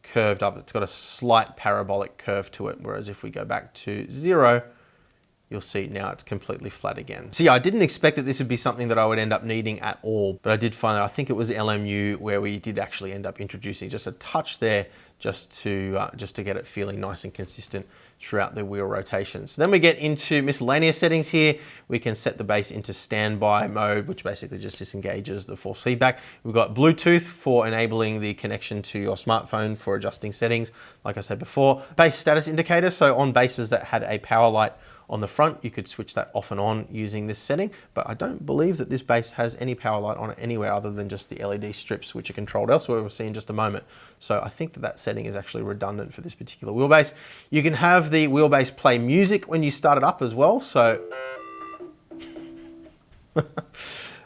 curved up. It's got a slight parabolic curve to it. Whereas if we go back to 0, you'll see now it's completely flat again. So yeah, I didn't expect that this would be something that I would end up needing at all, but I did find that I think it was LMU where we did actually end up introducing just a touch there just to get it feeling nice and consistent throughout the wheel rotations. So then we get into miscellaneous settings here. We can set the base into standby mode, which basically just disengages the force feedback. We've got Bluetooth for enabling the connection to your smartphone for adjusting settings, like I said before. Base status indicator, so on bases that had a power light on the front, you could switch that off and on using this setting, but I don't believe that this base has any power light on it anywhere other than just the LED strips, which are controlled elsewhere. We'll see in just a moment. So I think that that setting is actually redundant for this particular wheelbase. You can have the wheelbase play music when you start it up as well. So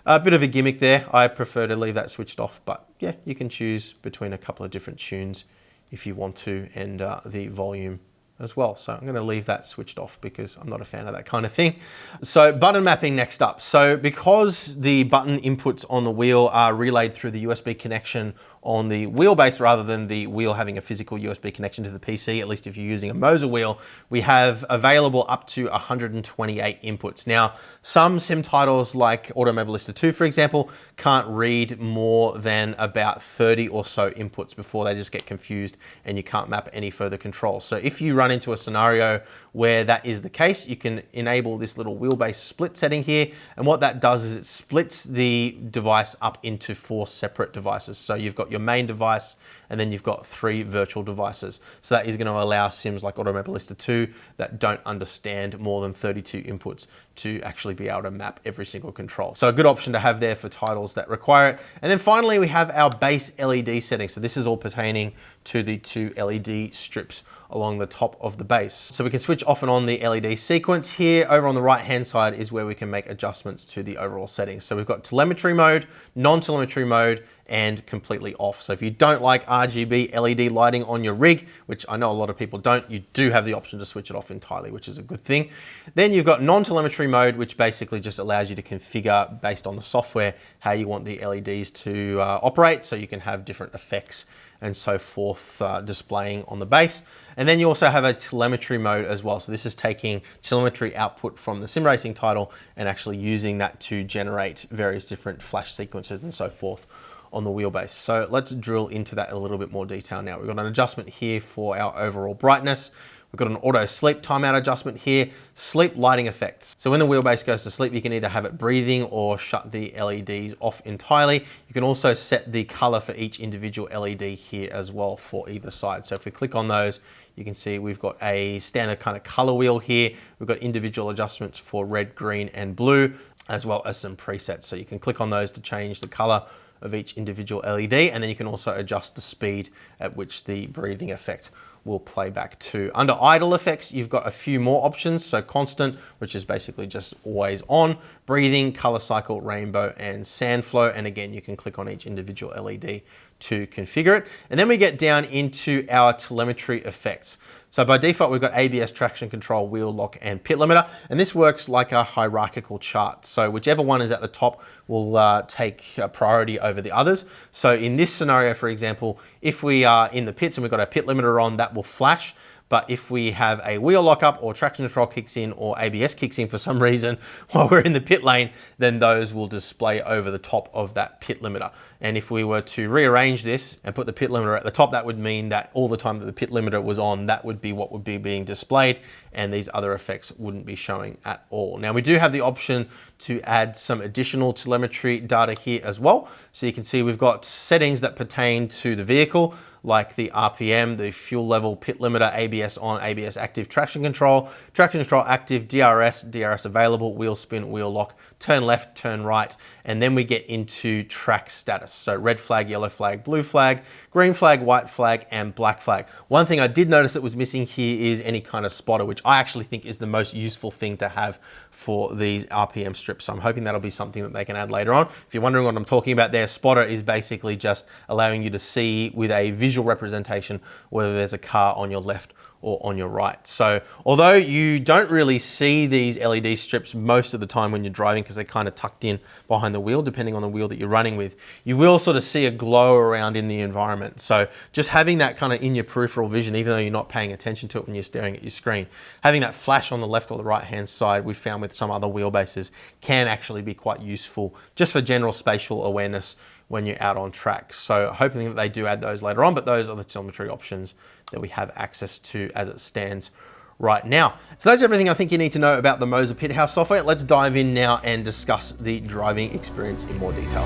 a bit of a gimmick there. I prefer to leave that switched off, but yeah, you can choose between a couple of different tunes if you want to, and the volume as well. So I'm going to leave that switched off because I'm not a fan of that kind of thing. So button mapping next up. So because the button inputs on the wheel are relayed through the USB connection on the wheelbase rather than the wheel having a physical USB connection to the PC, at least if you're using a MOZA wheel, we have available up to 128 inputs. Now, some sim titles like Automobilista 2, for example, can't read more than about 30 or so inputs before they just get confused and you can't map any further controls. So if you run into a scenario where that is the case, you can enable this little wheelbase split setting here. And what that does is it splits the device up into 4 separate devices. So you've got your main device, and then you've got 3 virtual devices. So that is going to allow sims like Automobilista 2 that don't understand more than 32 inputs to actually be able to map every single control. So a good option to have there for titles that require it. And then finally, we have our base LED settings. So this is all pertaining to the 2 LED strips along the top of the base. So we can switch off and on the LED sequence here. Over on the right hand side is where we can make adjustments to the overall settings. So we've got telemetry mode, non-telemetry mode, and completely off. So if you don't like RGB LED lighting on your rig, which I know a lot of people don't, you do have the option to switch it off entirely, which is a good thing. Then you've got non-telemetry mode, which basically just allows you to configure based on the software how you want the LEDs to operate, so you can have different effects and so forth displaying on the base. And then you also have a telemetry mode as well. So this is taking telemetry output from the sim racing title and actually using that to generate various different flash sequences and so forth on the wheelbase. So let's drill into that in a little bit more detail now. We've got an adjustment here for our overall brightness. We've got an auto sleep timeout adjustment here, sleep lighting effects. So when the wheelbase goes to sleep, you can either have it breathing or shut the LEDs off entirely. You can also set the color for each individual LED here as well for either side. So if we click on those, you can see we've got a standard kind of color wheel here. We've got individual adjustments for red, green, and blue, as well as some presets. So you can click on those to change the color of each individual LED, and then you can also adjust the speed at which the breathing effect will play back to. Under idle effects, you've got a few more options. So constant, which is basically just always on, breathing, color cycle, rainbow, and sand flow. And again, you can click on each individual LED to configure it. And then we get down into our telemetry effects. So by default, we've got ABS, traction control, wheel lock, and pit limiter. And this works like a hierarchical chart. So whichever one is at the top will take priority over the others. So in this scenario, for example, if we are in the pits and we've got our pit limiter on, that will flash. But if we have a wheel lock up or traction control kicks in or ABS kicks in for some reason while we're in the pit lane, then those will display over the top of that pit limiter. And if we were to rearrange this and put the pit limiter at the top, that would mean that all the time that the pit limiter was on, that would be what would be being displayed, and these other effects wouldn't be showing at all. Now we do have the option to add some additional telemetry data here as well. So you can see we've got settings that pertain to the vehicle, like the RPM, the fuel level, pit limiter, ABS on, ABS active, traction control active, DRS available, wheel spin, wheel lock, turn left, turn right, and then we get into track status. So red flag, yellow flag, blue flag, green flag, white flag, and black flag. One thing I did notice that was missing here is any kind of spotter, which I actually think is the most useful thing to have for these RPM strips. So I'm hoping that'll be something that they can add later on. If you're wondering what I'm talking about there, spotter is basically just allowing you to see with a visual representation whether there's a car on your left or on your right. So although you don't really see these LED strips most of the time when you're driving because they're kind of tucked in behind the wheel, depending on the wheel that you're running with, you will sort of see a glow around in the environment. So just having that kind of in your peripheral vision, even though you're not paying attention to it when you're staring at your screen, having that flash on the left or the right hand side, we've found with some other wheelbases, can actually be quite useful just for general spatial awareness when you're out on track. So hoping that they do add those later on, but those are the telemetry options that we have access to as it stands right now. So that's everything I think you need to know about the MOZA Pit House software. Let's dive in now and discuss the driving experience in more detail.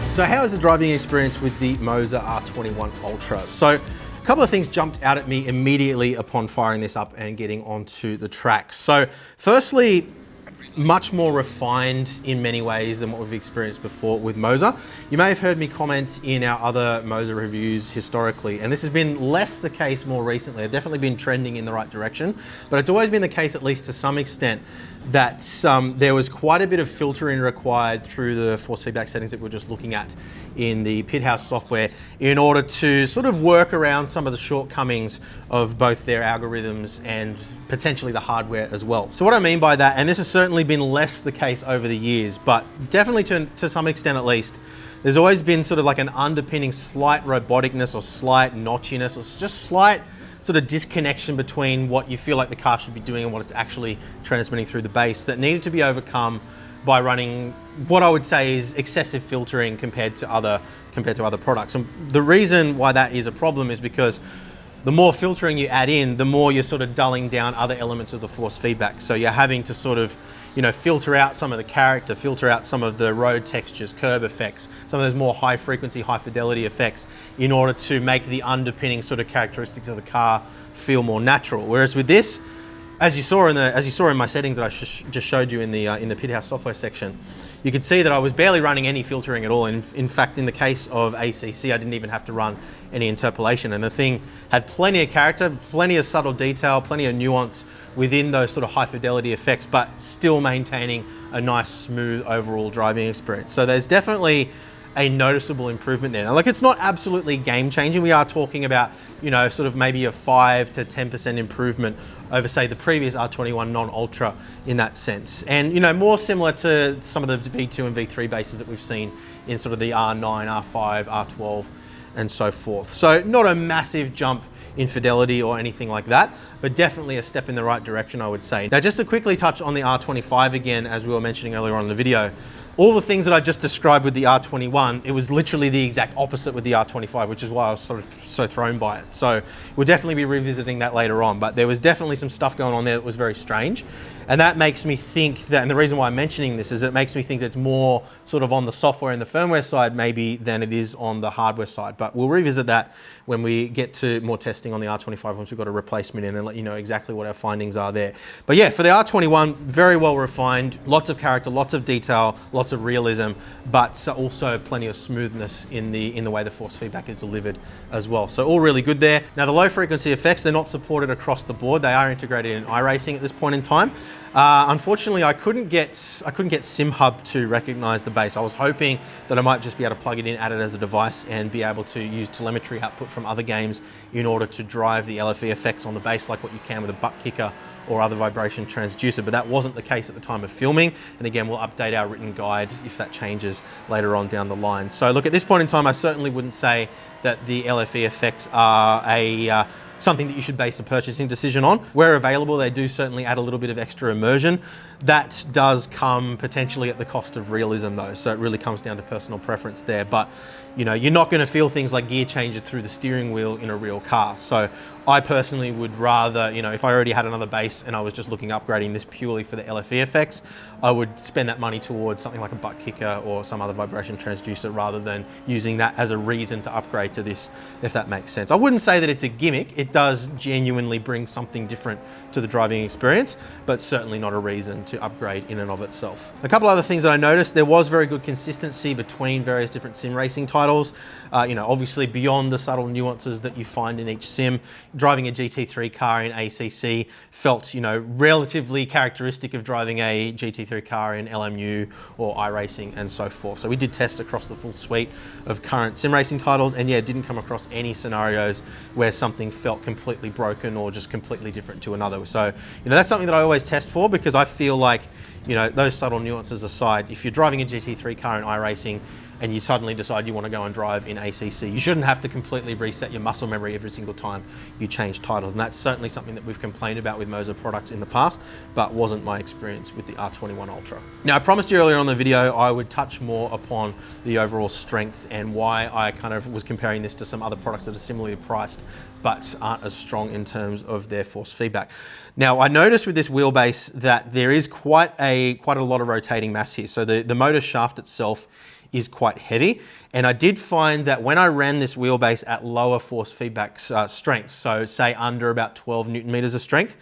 So how is the driving experience with the MOZA R21 Ultra? So a couple of things jumped out at me immediately upon firing this up and getting onto the track. So firstly, much more refined in many ways than what we've experienced before with MOZA. You may have heard me comment in our other MOZA reviews historically, and this has been less the case more recently. I've definitely been trending in the right direction, but it's always been the case, at least to some extent, that there was quite a bit of filtering required through the force feedback settings that we're just looking at in the Pit House software in order to sort of work around some of the shortcomings of both their algorithms and potentially the hardware as well. So what I mean by that, and this has certainly been less the case over the years, but definitely to some extent at least, there's always been sort of like an underpinning slight roboticness or slight notchiness or just slight sort of disconnection between what you feel like the car should be doing and what it's actually transmitting through the base that needed to be overcome by running what I would say is excessive filtering compared to other products. And the reason why that is a problem is because the more filtering you add in, the more you're sort of dulling down other elements of the force feedback. So you're having to sort of, you know, filter out some of the character, filter out some of the road textures, curb effects, some of those more high frequency, high fidelity effects in order to make the underpinning sort of characteristics of the car feel more natural. Whereas with this, as you saw in my settings that I just showed you in the Pit House software section, you could see that I was barely running any filtering at all. In fact, in the case of ACC, I didn't even have to run any interpolation, and the thing had plenty of character, plenty of subtle detail, plenty of nuance within those sort of high fidelity effects, but still maintaining a nice, smooth overall driving experience. So there's definitely a noticeable improvement there. Now, like, it's not absolutely game changing. We are talking about, you know, sort of maybe a 5 to 10% improvement over, say, the previous R21 non-Ultra in that sense. And, you know, more similar to some of the V2 and V3 bases that we've seen in sort of the R9, R5, R12 and so forth. So not a massive jump in fidelity or anything like that, but definitely a step in the right direction, I would say. Now, just to quickly touch on the R25 again, as we were mentioning earlier on in the video, all the things that I just described with the R21, it was literally the exact opposite with the R25, which is why I was sort of so thrown by it. So we'll definitely be revisiting that later on, but there was definitely some stuff going on there that was very strange. And that makes me think that, and the reason why I'm mentioning this is it makes me think that it's more sort of on the software and the firmware side maybe than it is on the hardware side. But we'll revisit that when we get to more testing on the R25 once we've got a replacement in and let you know exactly what our findings are there. But yeah, for the R21, very well refined, lots of character, lots of detail, lots of realism, but also plenty of smoothness in the way the force feedback is delivered as well. So all really good there. Now the low frequency effects, they're not supported across the board. They are integrated in iRacing at this point in time. Unfortunately, I couldn't get SimHub to recognize the bass. I was hoping that I might just be able to plug it in, add it as a device, and be able to use telemetry output from other games in order to drive the LFE effects on the bass like what you can with a butt kicker or other vibration transducer, but that wasn't the case at the time of filming. And again, we'll update our written guide if that changes later on down the line. So look, at this point in time, I certainly wouldn't say that the LFE effects are something that you should base a purchasing decision on. Where available, they do certainly add a little bit of extra immersion. That does come potentially at the cost of realism though, so it really comes down to personal preference there. But you know, you're not going to feel things like gear changes through the steering wheel in a real car. So I personally would rather, you know, if I already had another base and I was just looking at upgrading this purely for the LFE effects, I would spend that money towards something like a butt kicker or some other vibration transducer rather than using that as a reason to upgrade to this, if that makes sense. I wouldn't say that it's a gimmick. It does genuinely bring something different to the driving experience, but certainly not a reason to upgrade in and of itself. A couple other things that I noticed, there was very good consistency between various different sim racing titles. You know, obviously beyond the subtle nuances that you find in each sim, driving a GT3 car in ACC felt, you know, relatively characteristic of driving a GT3 car in LMU or iRacing and so forth. So we did test across the full suite of current sim racing titles, and yeah, didn't come across any scenarios where something felt completely broken or just completely different to another. So, you know, that's something that I always test for, because I feel like, you know, those subtle nuances aside, if you're driving a GT3 car in iRacing and you suddenly decide you want to go and drive in ACC, you shouldn't have to completely reset your muscle memory every single time you change titles. And that's certainly something that we've complained about with MOZA products in the past, but wasn't my experience with the R21 Ultra. Now, I promised you earlier on in the video I would touch more upon the overall strength and why I kind of was comparing this to some other products that are similarly priced but aren't as strong in terms of their force feedback. Now, I noticed with this wheelbase that there is quite a lot of rotating mass here. So the motor shaft itself is quite heavy. And I did find that when I ran this wheelbase at lower force feedback strengths, so say under about 12 Newton meters of strength,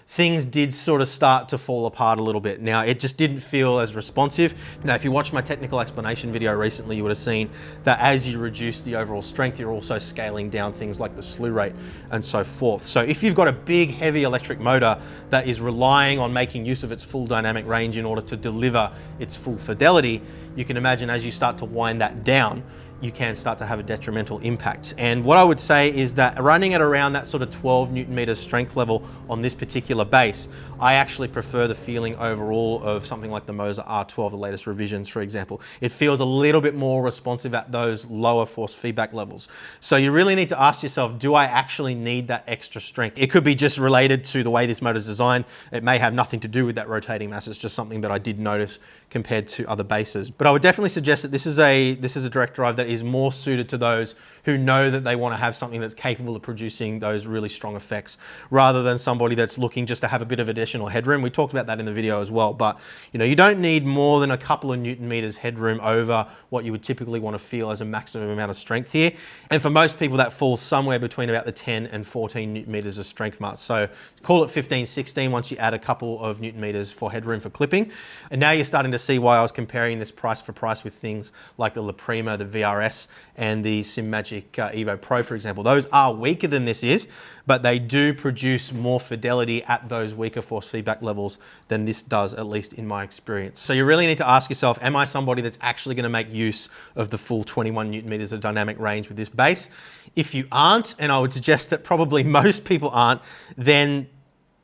things did sort of start to fall apart a little bit. Now, it just didn't feel as responsive. Now, if you watched my technical explanation video recently, you would have seen that as you reduce the overall strength, you're also scaling down things like the slew rate and so forth. So if you've got a big, heavy electric motor that is relying on making use of its full dynamic range in order to deliver its full fidelity, you can imagine as you start to wind that down, you can start to have a detrimental impact. And what I would say is that running at around that sort of 12 Newton meters strength level on this particular base, I actually prefer the feeling overall of something like the MOZA R12, the latest revisions, for example. It feels a little bit more responsive at those lower force feedback levels. So you really need to ask yourself, do I actually need that extra strength? It could be just related to the way this motor is designed. It may have nothing to do with that rotating mass. It's just something that I did notice compared to other bases. But I would definitely suggest that this is a direct drive that is more suited to those who know that they want to have something that's capable of producing those really strong effects, rather than somebody that's looking just to have a bit of additional headroom. We talked about that in the video as well, but you know, you don't need more than a couple of Newton meters headroom over what you would typically want to feel as a maximum amount of strength here. And for most people, that falls somewhere between about the 10 and 14 Newton meters of strength mark. So call it 15, 16 once you add a couple of Newton meters for headroom for clipping. And now you're starting to see why I was comparing this price for price with things like the La Prima, the VRS, and the SimMagic Evo Pro, for example. Those are weaker than this is, but they do produce more fidelity at those weaker force feedback levels than this does, at least in my experience. So you really need to ask yourself, am I somebody that's actually going to make use of the full 21 Newton meters of dynamic range with this base? If you aren't, and I would suggest that probably most people aren't, then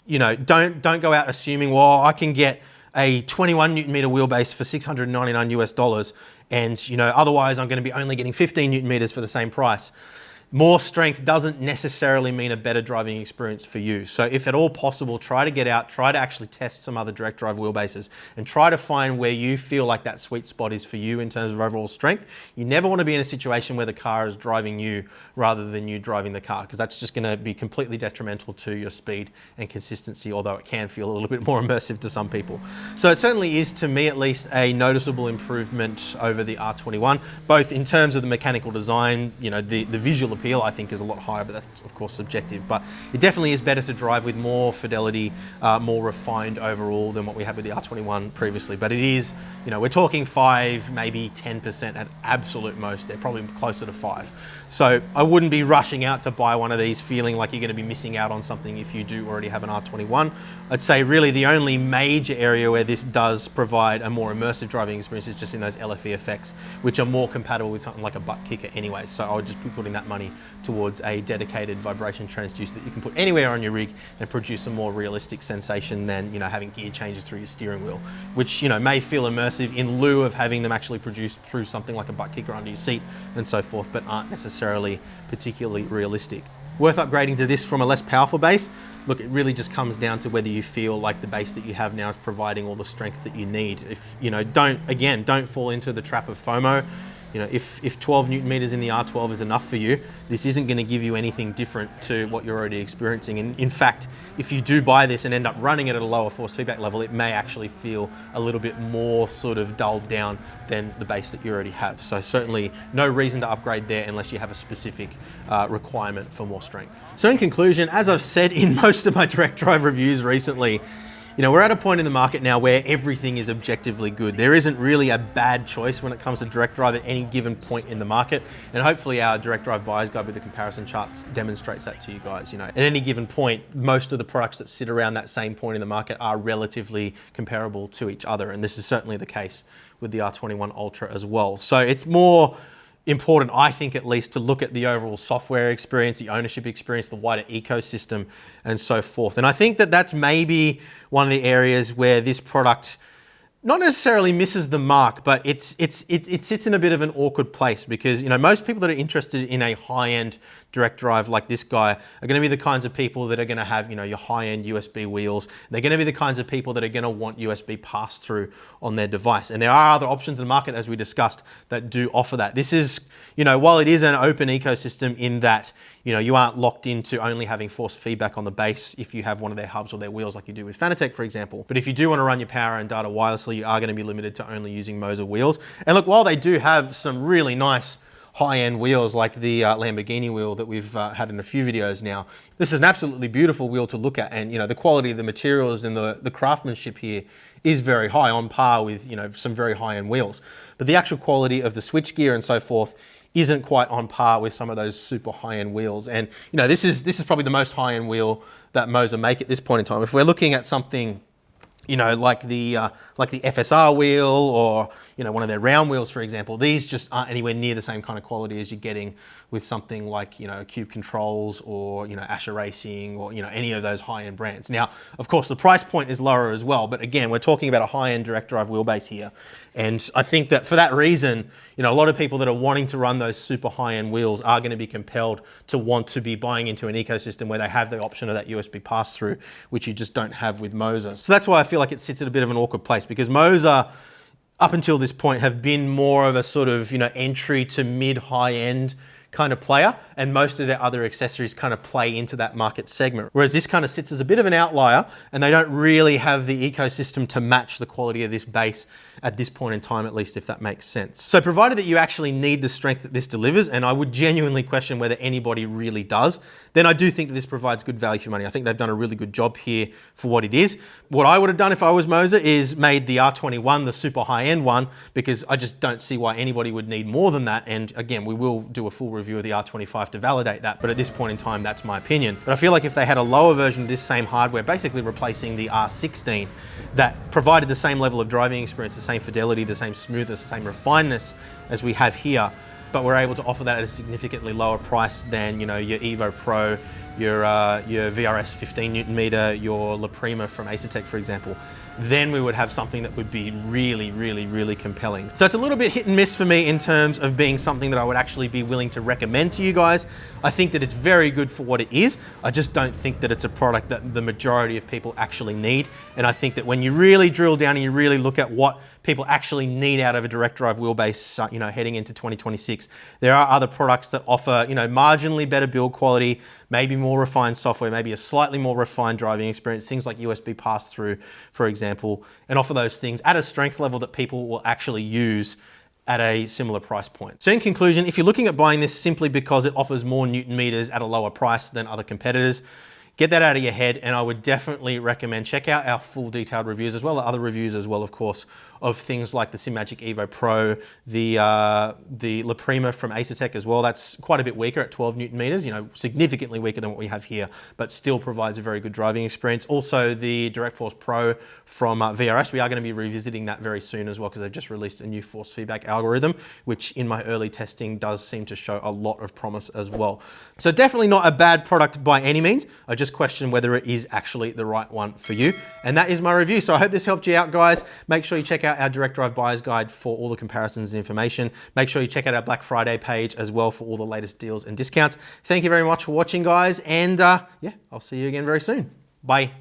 you know, don't go out assuming, well, I can get a 21 Newton meter wheelbase for $699 US, and otherwise I'm going to be only getting 15 Newton meters for the same price. More strength doesn't necessarily mean a better driving experience for you. So if at all possible, try to get out, try to actually test some other direct drive wheelbases and try to find where you feel like that sweet spot is for you in terms of overall strength. You never want to be in a situation where the car is driving you rather than you driving the car, because that's just going to be completely detrimental to your speed and consistency, although it can feel a little bit more immersive to some people. So it certainly is, to me at least, a noticeable improvement over the R21, both in terms of the mechanical design, the visual appeal I think is a lot higher, but that's of course subjective. But it definitely is better to drive with more fidelity, more refined overall than what we had with the R21 previously. But it is, we're talking 5, maybe 10% at absolute most. They're probably closer to 5. So I wouldn't be rushing out to buy one of these feeling like you're going to be missing out on something if you do already have an R21. I'd say really the only major area where this does provide a more immersive driving experience is just in those LFE effects, which are more compatible with something like a butt kicker anyway. So I would just be putting that money towards a dedicated vibration transducer that you can put anywhere on your rig and produce a more realistic sensation than having gear changes through your steering wheel, which may feel immersive in lieu of having them actually produced through something like a butt kicker under your seat and so forth, but aren't necessarily particularly realistic. Worth upgrading to this from a less powerful base? Look, it really just comes down to whether you feel like the base that you have now is providing all the strength that you need. If don't fall into the trap of FOMO. If 12 Newton meters in the R12 is enough for you, this isn't going to give you anything different to what you're already experiencing. And in fact, if you do buy this and end up running it at a lower force feedback level, it may actually feel a little bit more sort of dulled down than the base that you already have. So certainly no reason to upgrade there unless you have a specific requirement for more strength. So in conclusion, as I've said in most of my direct drive reviews recently, we're at a point in the market now where everything is objectively good. There isn't really a bad choice when it comes to direct drive at any given point in the market. And hopefully our direct drive buyer's guide with the comparison charts demonstrates that to you guys. At any given point, most of the products that sit around that same point in the market are relatively comparable to each other. And this is certainly the case with the R21 Ultra as well. So it's more important, I think at least, to look at the overall software experience, the ownership experience, the wider ecosystem, and so forth. And I think that that's maybe one of the areas where this product not necessarily misses the mark, but it sits in a bit of an awkward place because most people that are interested in a high-end direct drive like this guy are going to be the kinds of people that are going to have your high-end USB wheels. They're going to be the kinds of people that are going to want USB pass-through on their device. And there are other options in the market, as we discussed, that do offer that. This is, while it is an open ecosystem in that you aren't locked into only having force feedback on the base if you have one of their hubs or their wheels like you do with Fanatec, for example. But if you do want to run your power and data wirelessly, you are going to be limited to only using MOZA wheels. And look, while they do have some really nice high-end wheels like the Lamborghini wheel that we've had in a few videos now, this is an absolutely beautiful wheel to look at, and the quality of the materials and the craftsmanship here is very high, on par with some very high-end wheels. But the actual quality of the switchgear and so forth isn't quite on par with some of those super high-end wheels. And this is probably the most high-end wheel that MOZA make at this point in time. If we're looking at something like the FSR wheel or one of their round wheels, for example, these just aren't anywhere near the same kind of quality as you're getting with something like Cube Controls or Asher Racing or any of those high-end brands. Now, of course, the price point is lower as well, but again, we're talking about a high-end direct drive wheelbase here, and I think that for that reason, a lot of people that are wanting to run those super high-end wheels are going to be compelled to want to be buying into an ecosystem where they have the option of that USB pass-through, which you just don't have with MOZA. So that's why I feel like it sits at a bit of an awkward place, because MOZA, up until this point, have been more of a sort of entry to mid-high end kind of player, and most of their other accessories kind of play into that market segment. Whereas this kind of sits as a bit of an outlier, and they don't really have the ecosystem to match the quality of this base at this point in time, at least, if that makes sense. So provided that you actually need the strength that this delivers, and I would genuinely question whether anybody really does, then I do think that this provides good value for money. I think they've done a really good job here for what it is. What I would have done if I was MOZA is made the R21 the super high-end one, because I just don't see why anybody would need more than that. And again, we will do a full review of the R25 to validate that, but at this point in time, that's my opinion. But I feel like if they had a lower version of this same hardware, basically replacing the R16, that provided the same level of driving experience, the same fidelity, the same smoothness, the same refinedness as we have here, but we're able to offer that at a significantly lower price than, you know, your Evo Pro, your VRS 15 Newton meter, your La Prima from Acertech, for example, then we would have something that would be really, really, really compelling. So it's a little bit hit and miss for me in terms of being something that I would actually be willing to recommend to you guys. I think that it's very good for what it is. I just don't think that it's a product that the majority of people actually need. And I think that when you really drill down and you really look at what people actually need out of a direct drive wheelbase, you know, heading into 2026, there are other products that offer, you know, marginally better build quality, maybe more refined software, maybe a slightly more refined driving experience, things like USB pass-through, for example, and offer those things at a strength level that people will actually use at a similar price point. So in conclusion, if you're looking at buying this simply because it offers more Newton meters at a lower price than other competitors, get that out of your head, and I would definitely recommend check out our full detailed reviews, as well as other reviews as well, of course, of things like the SimMagic Evo Pro, the La Prima from Acertech as well. That's quite a bit weaker at 12 Newton meters, you know, significantly weaker than what we have here, but still provides a very good driving experience. Also the Direct Force Pro from VRS, we are going to be revisiting that very soon as well, because they've just released a new force feedback algorithm, which in my early testing does seem to show a lot of promise as well. So definitely not a bad product by any means. I just question whether it is actually the right one for you. And that is my review. So I hope this helped you out, guys. Make sure you check out our direct drive buyer's guide for all the comparisons and information. Make sure you check out our Black Friday page as well for all the latest deals and discounts. Thank you very much for watching, guys. And yeah, I'll see you again very soon. Bye.